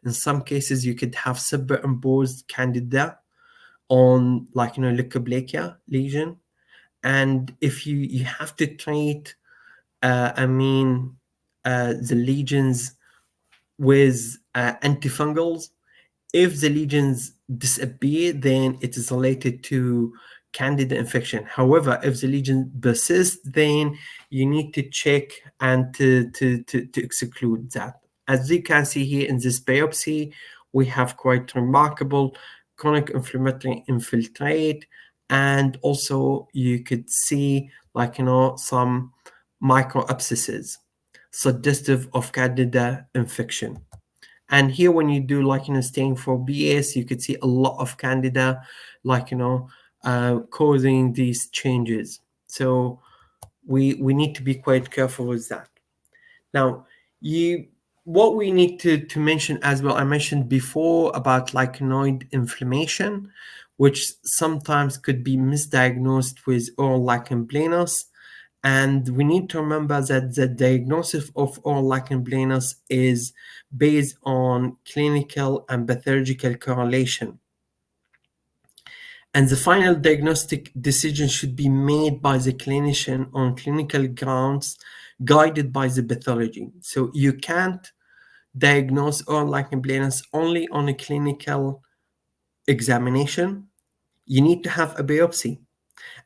in some cases you could have superimposed Candida on leukoplakia lesion. And if you have to treat the lesions with antifungals, if the lesions disappear, then it is related to Candida infection. However, if the lesion persists, then you need to check and to exclude that. As you can see here in this biopsy, we have quite remarkable chronic inflammatory infiltrate, and also you could see some micro abscesses suggestive of Candida infection. And here, when you do staining for BS, you could see a lot of Candida causing these changes. So we need to be quite careful with that. Now, what we need to mention as well, I mentioned before about lichenoid inflammation, which sometimes could be misdiagnosed with oral lichen planus. And we need to remember that the diagnosis of oral lichen planus is based on clinical and pathological correlation. And the final diagnostic decision should be made by the clinician on clinical grounds, guided by the pathology. So you can't diagnose oral lichen planus only on a clinical examination. You need to have a biopsy.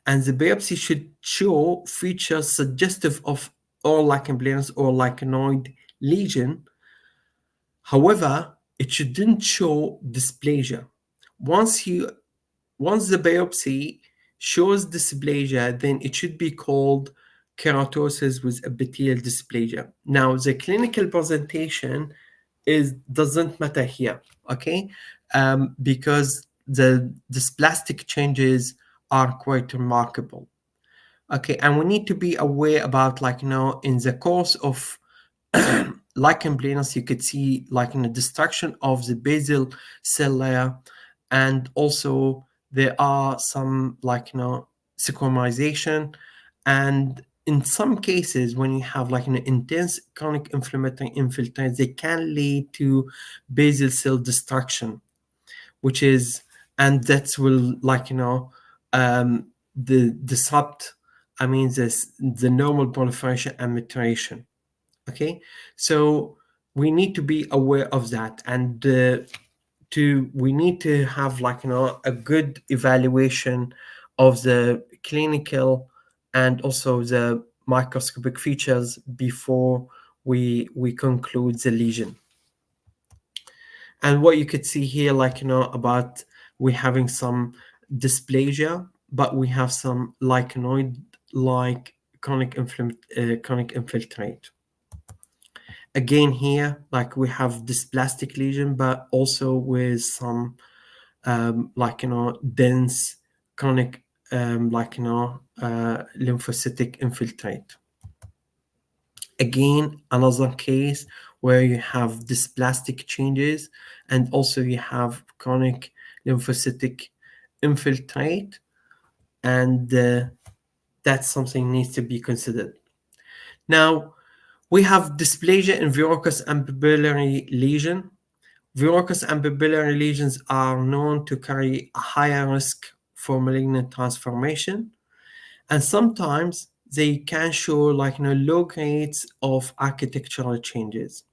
And the biopsy should show features suggestive of oral lichen planus or lichenoid lesion. However, it shouldn't show dysplasia. Once the biopsy shows dysplasia, then it should be called keratosis with epithelial dysplasia. Now, the clinical presentation doesn't matter here, okay? Because the dysplastic changes are quite remarkable. Okay, and we need to be aware about in the course of lichen planus, you could see destruction of the basal cell layer, and also there are some sequamization, and in some cases when you have an intense chronic inflammatory infiltrate, they can lead to basal cell destruction, which is, and that will disrupt the normal proliferation and maturation. Okay, so we need to be aware of that, and we need to have a good evaluation of the clinical and also the microscopic features before we conclude the lesion. And what you could see here, about we having some dysplasia, but we have some lichenoid chronic infiltrate. Again here, we have dysplastic lesion, but also with some dense chronic lymphocytic infiltrate. Again, another case where you have dysplastic changes, and also you have chronic lymphocytic infiltrate, and that's something needs to be considered. Now, we have dysplasia in verrucous and papillary lesion. Verrucous and papillary lesions are known to carry a higher risk for malignant transformation, and sometimes they can show low grades of architectural changes.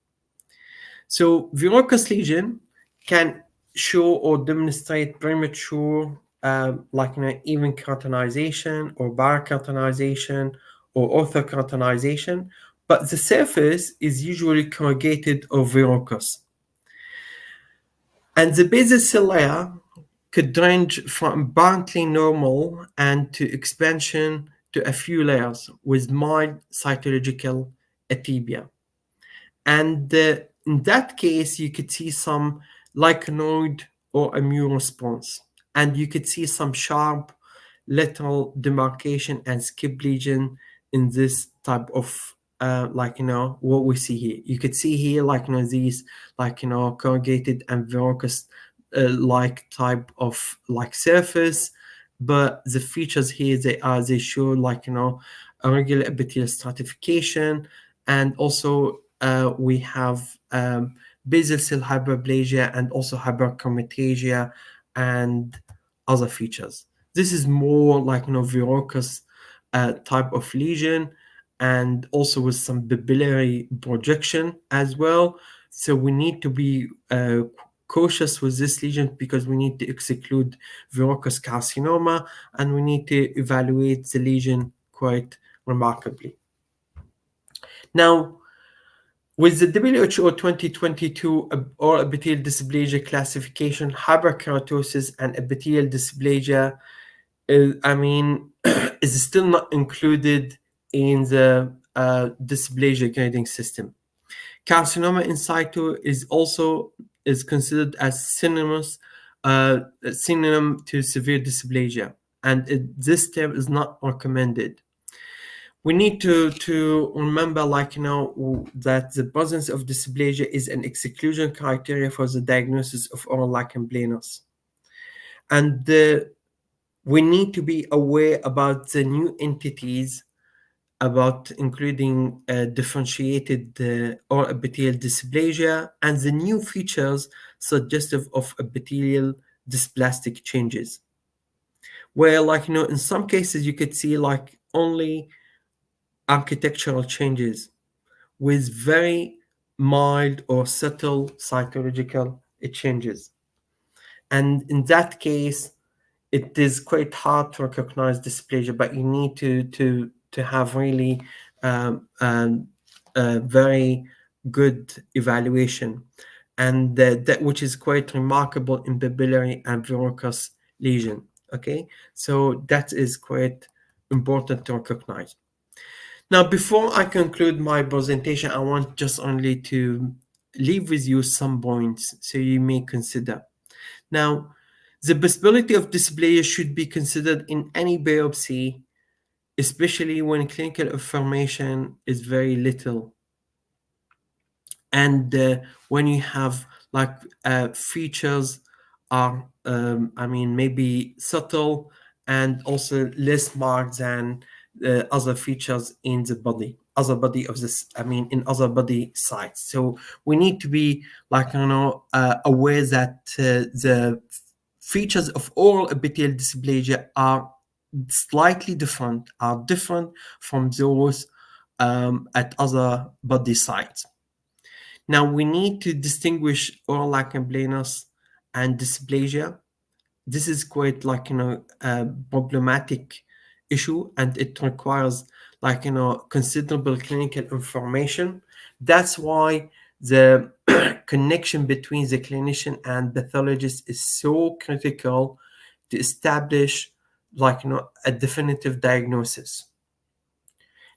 So verrucous lesion can show or demonstrate premature even keratinization or barokeratization or orthokeratinization, but the surface is usually corrugated or verrucous. And the basal cell layer could range from apparently normal and to expansion to a few layers with mild cytological atypia. And in that case, you could see some lichenoid or immune response. And you could see some sharp lateral demarcation and skip lesion in this type of what we see here. You could see here these corrugated and verrucous type of surface, but the features here they show irregular epithelial stratification, and also we have basal cell hyperplasia and also hyperchromatopsia and other features. This is more verrucous type of lesion, and also with some papillary projection as well. So we need to be cautious with this lesion because we need to exclude verrucous carcinoma, and we need to evaluate the lesion quite remarkably. Now, with the WHO 2022 all epithelial dysplasia classification, hyperkeratosis and epithelial dysplasia is still not included in the dysplasia grading system. Carcinoma in situ is considered as synonym to severe dysplasia, and this term is not recommended. We need to remember that the presence of dysplasia is an exclusion criteria for the diagnosis of oral lichen planus. And we need to be aware about the new entities, about including differentiated or epithelial dysplasia and the new features suggestive of epithelial dysplastic changes, where in some cases you could see only architectural changes with very mild or subtle cytological changes, and in that case it is quite hard to recognize dysplasia, but you need to have really very good evaluation, and that which is quite remarkable in papillary and verrucous lesion. Okay, so that is quite important to recognize. Now, before I conclude my presentation, I want just only to leave with you some points so you may consider. Now, the possibility of dysplasia should be considered in any biopsy, especially when clinical information is very little. And when you have features are, maybe subtle and also less marked than other features in the body, in other body sites. So we need to be aware that the features of oral epithelial dysplasia are slightly different, from those at other body sites. Now we need to distinguish oral lichen planus and dysplasia. This is quite a problematic issue, and it requires considerable clinical information. That's why the connection between the clinician and pathologist is so critical to establish a definitive diagnosis.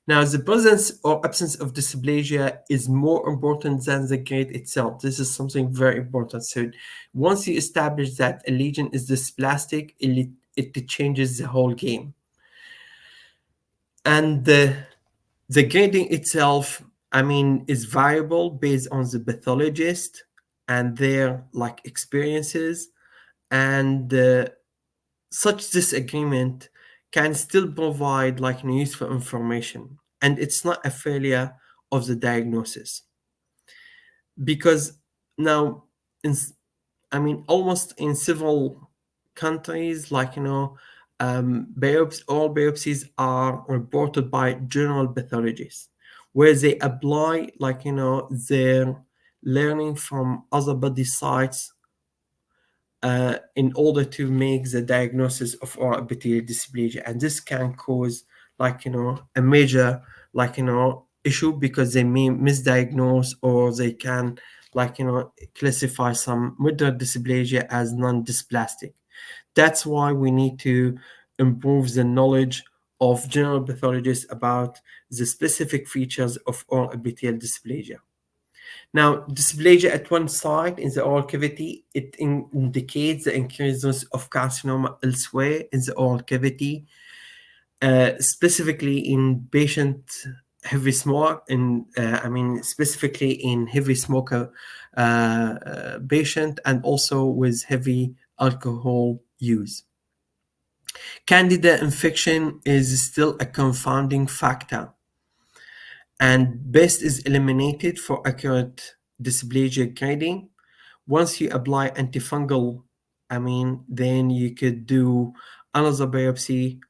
Now, the presence or absence of dysplasia is more important than the grade itself. This is something very important. So once you establish that a lesion is dysplastic, it changes the whole game. And the grading itself is variable based on the pathologist and their experiences, and such disagreement can still provide useful information, and it's not a failure of the diagnosis. Because now in almost in several countries, all biopsies are reported by general pathologists, where they apply their learning from other body sites in order to make the diagnosis of oral epithelial dysplasia. And this can cause a major issue, because they may misdiagnose, or they can classify some moderate dysplasia as non-dysplastic. That's why we need to improve the knowledge of general pathologists about the specific features of oral epithelial dysplasia. Now, dysplasia at one side in the oral cavity, it indicates the increase of carcinoma elsewhere in the oral cavity, specifically in heavy smoker, specifically in heavy smoker patient, and also with heavy alcohol use. Candida infection is still a confounding factor, and best is eliminated for accurate dysplasia grading. Once you apply antifungal, then you could do another biopsy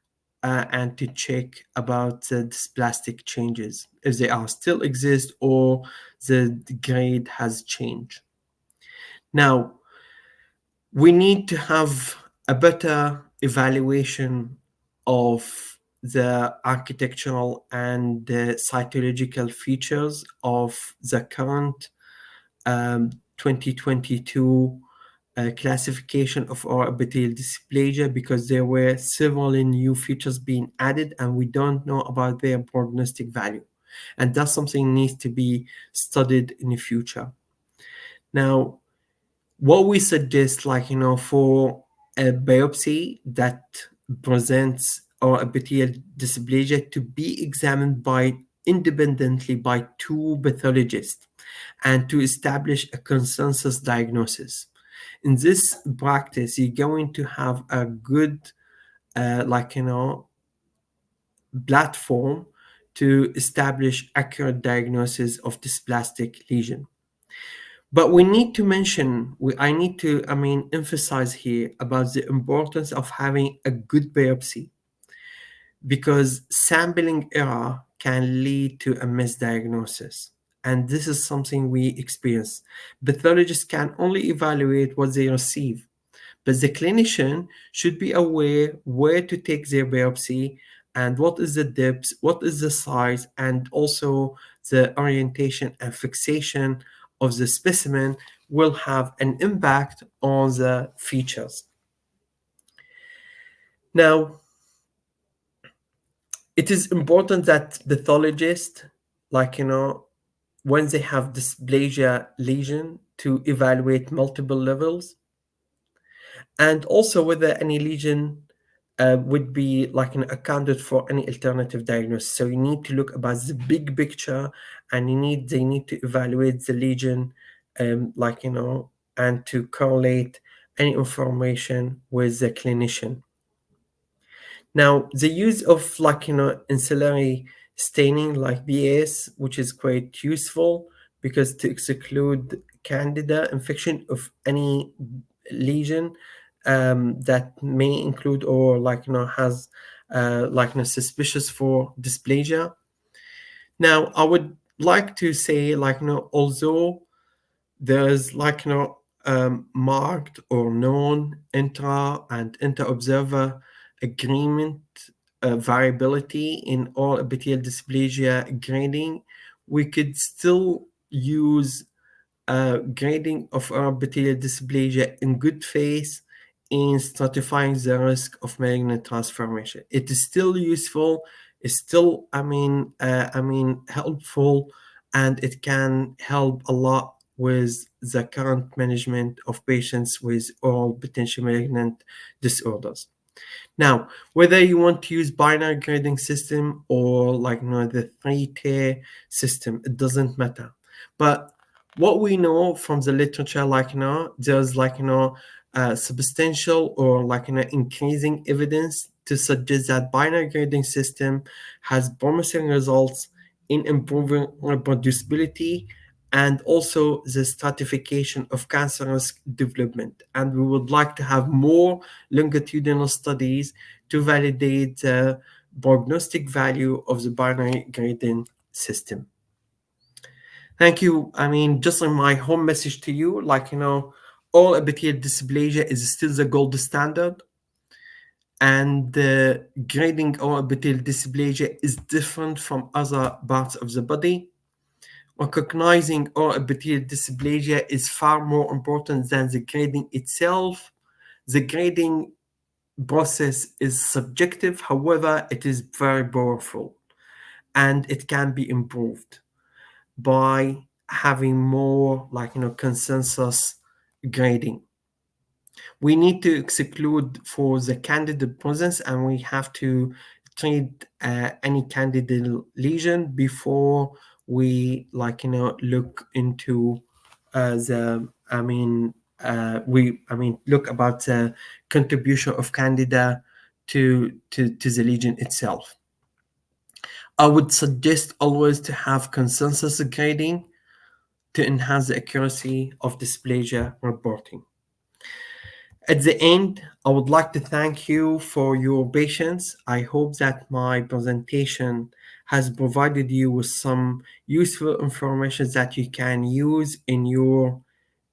and to check about the dysplastic changes, if they are still exist or the grade has changed. Now, we need to have a better evaluation of the architectural and the cytological features of the current 2022 classification of oral epithelial dysplasia, because there were several new features being added and we don't know about their prognostic value. And that's something needs to be studied in the future. Now, what we suggest, for a biopsy that presents oral epithelial dysplasia, to be examined independently by two pathologists and to establish a consensus diagnosis. In this practice, you're going to have a good platform to establish accurate diagnosis of dysplastic lesion. But we need to mention, I need to emphasize here about the importance of having a good biopsy, because sampling error can lead to a misdiagnosis. And this is something we experience. Pathologists can only evaluate what they receive, but the clinician should be aware where to take their biopsy and what is the depth, what is the size, and also the orientation and fixation of the specimen will have an impact on the features. Now, it is important that pathologists, when they have dysplasia lesion, to evaluate multiple levels, and also whether any lesion would be accounted for any alternative diagnosis. So you need to look about the big picture, and they need to evaluate the lesion, and to correlate any information with the clinician. Now, the use of ancillary staining like BAS, which is quite useful, because to exclude candida infection of any lesion that may include or has suspicious for dysplasia. Now, I would like to say although there's marked or known intra and inter-observer agreement variability in all epithelial dysplasia grading, we could still use grading of epithelial dysplasia in good faith in stratifying the risk of malignant transformation. It is still useful, it's still helpful, and it can help a lot with the current management of patients with oral potential malignant disorders. Now, whether you want to use binary grading system or the 3-tier system, it doesn't matter. But what we know from the literature, there's substantial or increasing evidence to suggest that binary grading system has promising results in improving reproducibility and also the stratification of cancerous development. And we would like to have more longitudinal studies to validate the prognostic value of the binary grading system. Thank you. I mean, just like my home message to you, all epithelial dysplasia is still the gold standard. And grading all epithelial dysplasia is different from other parts of the body. Recognizing all epithelial dysplasia is far more important than the grading itself. The grading process is subjective, however, it is very powerful and it can be improved by having more consensus grading. We need to exclude for the candidate presence, and we have to treat any candidate lesion before we look into look about the contribution of candida to the lesion itself. I would suggest always to have consensus grading to enhance the accuracy of dysplasia reporting. At the end, I would like to thank you for your patience. I hope that my presentation has provided you with some useful information that you can use in your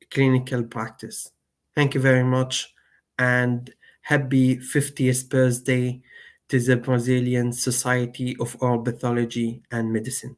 clinical practice. Thank you very much, and happy 50th birthday to the Brazilian Society of Oral Pathology and Medicine.